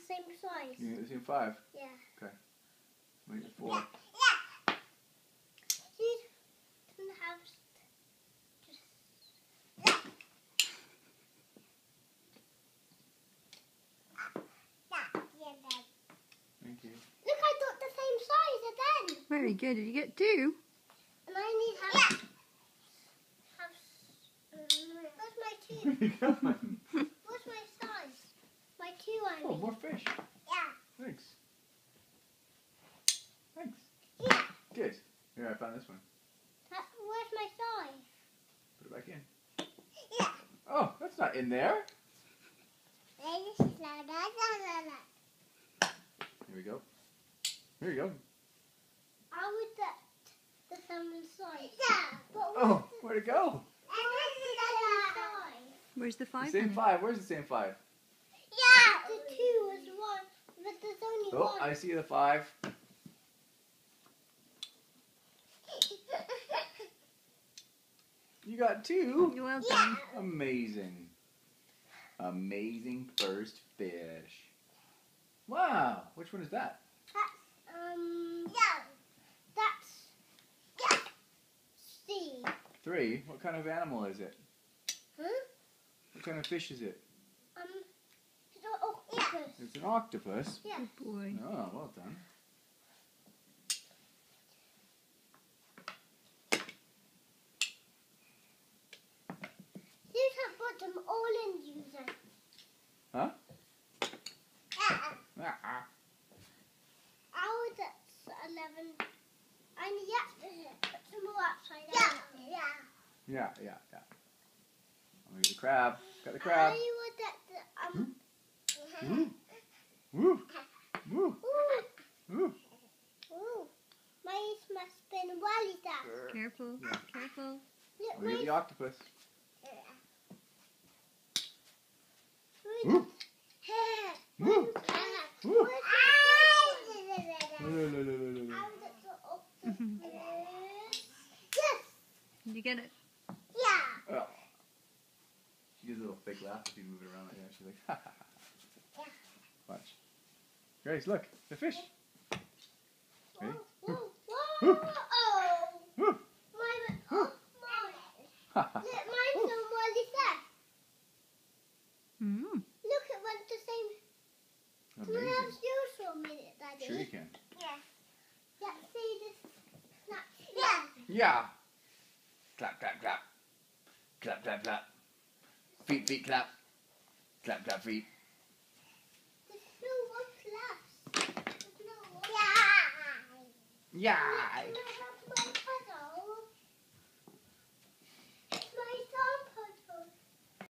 same size. You get the same 5? Yeah. Okay. Make it 4. You can have just... Thank you. Look, I got the same size again. Very good. Did you get 2? And I need have where's my 2? Where are you going? What's my size? My 2, I mean. Oh, more fish. Yeah. Thanks. Thanks. Yeah. Good. Here, I found this one. Where's my size? Put it back in. Yeah. Oh, that's not in there. Here we go. Here you go. I would get the same size. Yeah. But Oh, where'd it go? Where's the 5? The same 5. Where's the same 5? Yeah. The 2 is 1, but there's only Oh, 1. I see the 5. You got 2. Well done. Yeah. Amazing. Amazing first fish. Wow. Which one is that? That's C. 3. What kind of animal is it? Huh? What kind of fish is it? It's an octopus. It's an octopus. Yeah. Good boy. Oh, well done. You can put them all in user. Huh? Yeah. Ah. I was at 11. I need to put them all upside down. Yeah. Yeah. I'm get the crab. Got the crab. I was at the Woo. Woo. Woo. Ooh. Woo. Ooh. Mine must spin while he's down. Careful. Yeah. Careful. Look, We get the octopus. Woo. Woo. Woo. Woo. Yes. Did you get it? Yeah. Oh. She gives a little fake laugh if you move it around like that. She's like, ha ha ha. Yeah. Watch. Grace, look. The fish. Ready? Whoa. Woo. Oh. Woo. Mine. Oh, mine. Ha ha. Look, mine's on while he's there. Mm. Look, it went the same. Can I have Amazing. yours for a minute, Daddy? Sure you can. Yeah. Yeah, see this snap. Yeah. Yeah. Clap, clap, clap. Clap, clap, clap. Feet, feet, clap. Clap, clap, feet. There's still one left. There's no one. Yeah. Yeah. Can I have mine?